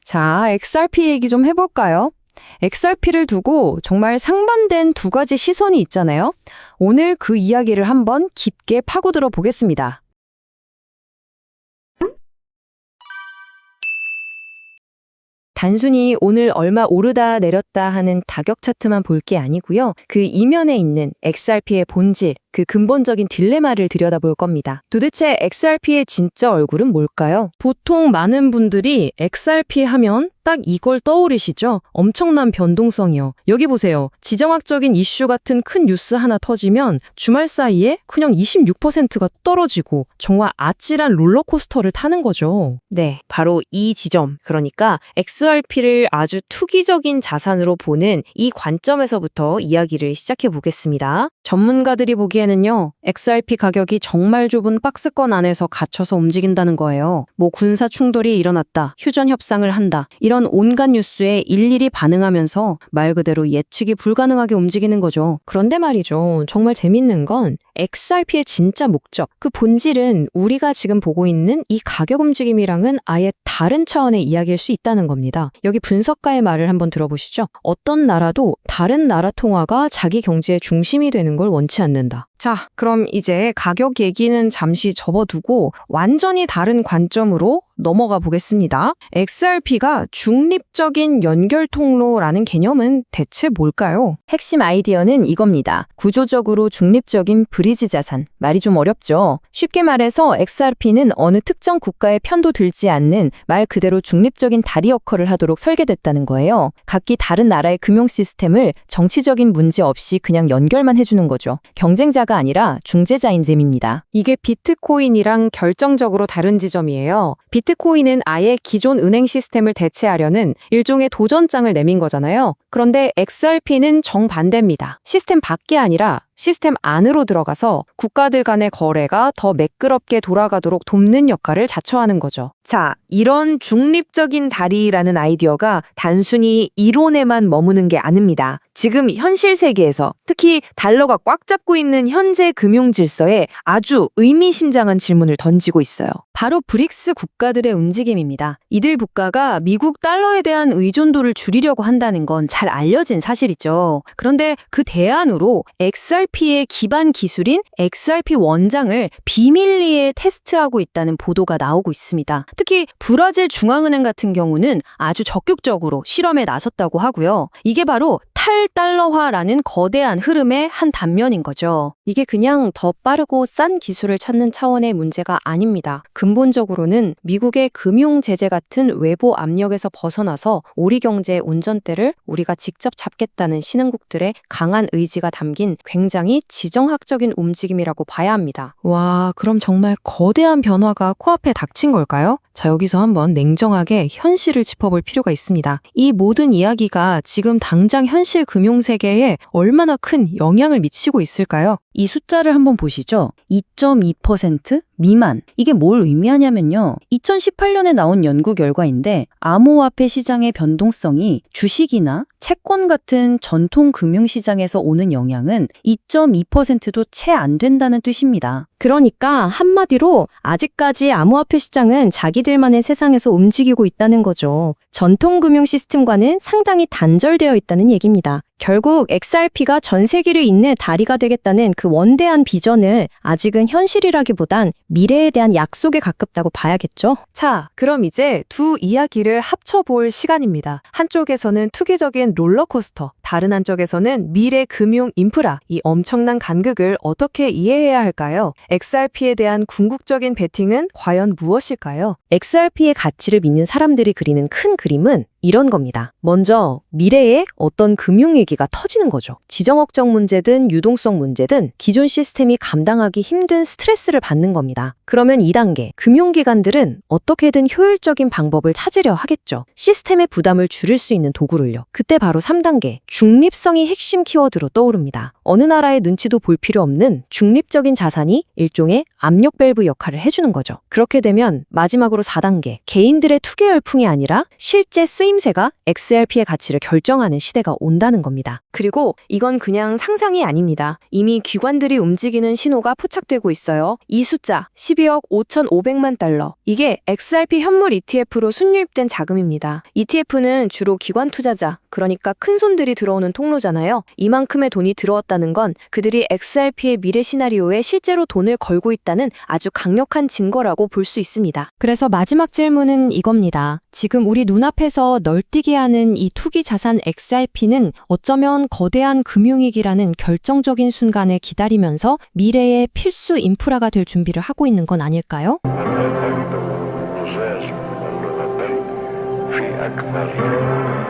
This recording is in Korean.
자, XRP 얘기 좀 해볼까요? XRP를 두고 정말 상반된 두 가지 시선이 있잖아요. 오늘 그 이야기를 한번 깊게 파고들어 보겠습니다. 단순히 오늘 얼마 오르다 내렸다 하는 가격 차트만 볼 게 아니고요. 그 이면에 있는 XRP의 본질, 그 근본적인 딜레마를 들여다볼 겁니다. 도대체 XRP의 진짜 얼굴은 뭘까요? 보통 많은 분들이 XRP 하면 딱 이걸 떠오르시죠? 엄청난 변동성이요. 여기 보세요. 지정학적인 이슈 같은 큰 뉴스 하나 터지면 주말 사이에 그냥 26%가 떨어지고 정말 아찔한 롤러코스터를 타는 거죠. 네, 바로 이 지점. 그러니까 XRP를 아주 투기적인 자산으로 보는 이 관점에서부터 이야기를 시작해 보겠습니다. 전문가들이 보기에는요, XRP 가격이 정말 좁은 박스권 안에서 갇혀서 움직인다는 거예요. 뭐 군사 충돌이 일어났다, 휴전 협상을 한다, 이런 온갖 뉴스에 일일이 반응하면서 말 그대로 예측이 불가능하게 움직이는 거죠. 그런데 말이죠, 정말 재밌는 건 XRP의 진짜 목적, 그 본질은 우리가 지금 보고 있는 이 가격 움직임이랑은 아예 다른 차원의 이야기일 수 있다는 겁니다. 여기 분석가의 말을 한번 들어보시죠. 어떤 나라도 다른 나라 통화가 자기 경제의 중심이 되는 걸 원치 않는다. 자, 그럼 이제 가격 얘기는 잠시 접어두고 완전히 다른 관점으로 넘어가 보겠습니다. XRP가 중립적인 연결 통로라는 개념은 대체 뭘까요? 핵심 아이디어는 이겁니다. 구조적으로 중립적인 브리지 자산. 말이 좀 어렵죠? 쉽게 말해서 XRP는 어느 특정 국가의 편도 들지 않는 말 그대로 중립적인 다리 역할을 하도록 설계됐다는 거예요. 각기 다른 나라의 금융 시스템을 정치적인 문제 없이 그냥 연결만 해주는 거죠. 경쟁자가 아니라 중재자인 셈입니다. 이게 비트코인이랑 결정적으로 다른 지점이에요. 비트코인은 아예 기존 은행 시스템을 대체하려는 일종의 도전장을 내민 거잖아요. 그런데 XRP는 정반대입니다. 시스템 밖이 아니라 시스템 안으로 들어가서 국가들 간의 거래가 더 매끄럽게 돌아가도록 돕는 역할을 자처하는 거죠. 자, 이런 중립적인 다리라는 아이디어가 단순히 이론에만 머무는 게 아닙니다. 지금 현실 세계에서 특히 달러가 꽉 잡고 있는 현재 금융 질서에 아주 의미심장한 질문을 던지고 있어요. 바로 브릭스 국가들의 움직임입니다. 이들 국가가 미국 달러에 대한 의존도를 줄이려고 한다는 건 잘 알려진 사실이죠. 그런데 그 대안으로 XRP의 기반 기술인 XRP 원장을 비밀리에 테스트하고 있다는 보도가 나오고 있습니다. 특히 브라질 중앙은행 같은 경우는 아주 적극적으로 실험에 나섰다고 하고요. 이게 바로 탈달러화라는 거대한 흐름의 한 단면인 거죠. 이게 그냥 더 빠르고 싼 기술을 찾는 차원의 문제가 아닙니다. 근본적으로는 미국의 금융 제재 같은 외부 압력에서 벗어나서 우리 경제의 운전대를 우리가 직접 잡겠다는 신흥국들의 강한 의지가 담긴 굉장히 지정학적인 움직임이라고 봐야 합니다. 와, 그럼 정말 거대한 변화가 코앞에 닥친 걸까요? 자, 여기서 한번 냉정하게 현실을 짚어볼 필요가 있습니다. 이 모든 이야기가 지금 당장 현실 금융세계에 얼마나 큰 영향을 미치고 있을까요? 이 숫자를 한번 보시죠. 2.2% 미만. 이게 뭘 의미하냐면요. 2018년에 나온 연구 결과인데 암호화폐 시장의 변동성이 주식이나 채권 같은 전통 금융시장에서 오는 영향은 2.2%도 채 안 된다는 뜻입니다. 그러니까 한마디로 아직까지 암호화폐 시장은 자기들만의 세상에서 움직이고 있다는 거죠. 전통 금융 시스템과는 상당히 단절되어 있다는 얘기입니다. 결국 XRP가 전 세계를 잇는 다리가 되겠다는 그 원대한 비전은 아직은 현실이라기보단 미래에 대한 약속에 가깝다고 봐야겠죠? 자, 그럼 이제 두 이야기를 합쳐볼 시간입니다. 한쪽에서는 투기적인 롤러코스터, 다른 한쪽에서는 미래 금융 인프라, 이 엄청난 간극을 어떻게 이해해야 할까요? XRP에 대한 궁극적인 베팅은 과연 무엇일까요? XRP의 가치를 믿는 사람들이 그리는 큰 그림은 이런 겁니다. 먼저 미래에 어떤 금융위기가 터지는 거죠. 지정학적 문제든 유동성 문제든 기존 시스템이 감당하기 힘든 스트레스를 받는 겁니다. 그러면 2단계, 금융기관들은 어떻게든 효율적인 방법을 찾으려 하겠죠. 시스템의 부담을 줄일 수 있는 도구를요. 그때 바로 3단계, 중립성이 핵심 키워드로 떠오릅니다. 어느 나라의 눈치도 볼 필요 없는 중립적인 자산이 일종의 압력 밸브 역할을 해주는 거죠. 그렇게 되면 마지막으로 4단계, 개인들의 투기 열풍이 아니라 실제 쓰임새가 XRP의 가치를 결정하는 시대가 온다는 겁니다. 그리고 이건 그냥 상상이 아닙니다. 이미 기관들이 움직이는 신호가 포착되고 있어요. 이 숫자 12억 5,500만 달러. 이게 XRP 현물 ETF로 순유입된 자금입니다. ETF는 주로 기관 투자자, 그러니까 큰 손들이 들어오는 통로잖아요. 이만큼의 돈이 들어왔다는 건 그들이 XRP의 미래 시나리오에 실제로 돈을 걸고 있다는 아주 강력한 증거라고 볼 수 있습니다. 그래서 마지막 질문은 이겁니다. 지금 우리 눈앞에서 널뛰게 하는 이 투기 자산 XRP는 어쩌면 거대한 금융위기라는 결정적인 순간을 기다리면서 미래의 필수 인프라가 될 준비를 하고 있는 건 아닐까요? في أكمل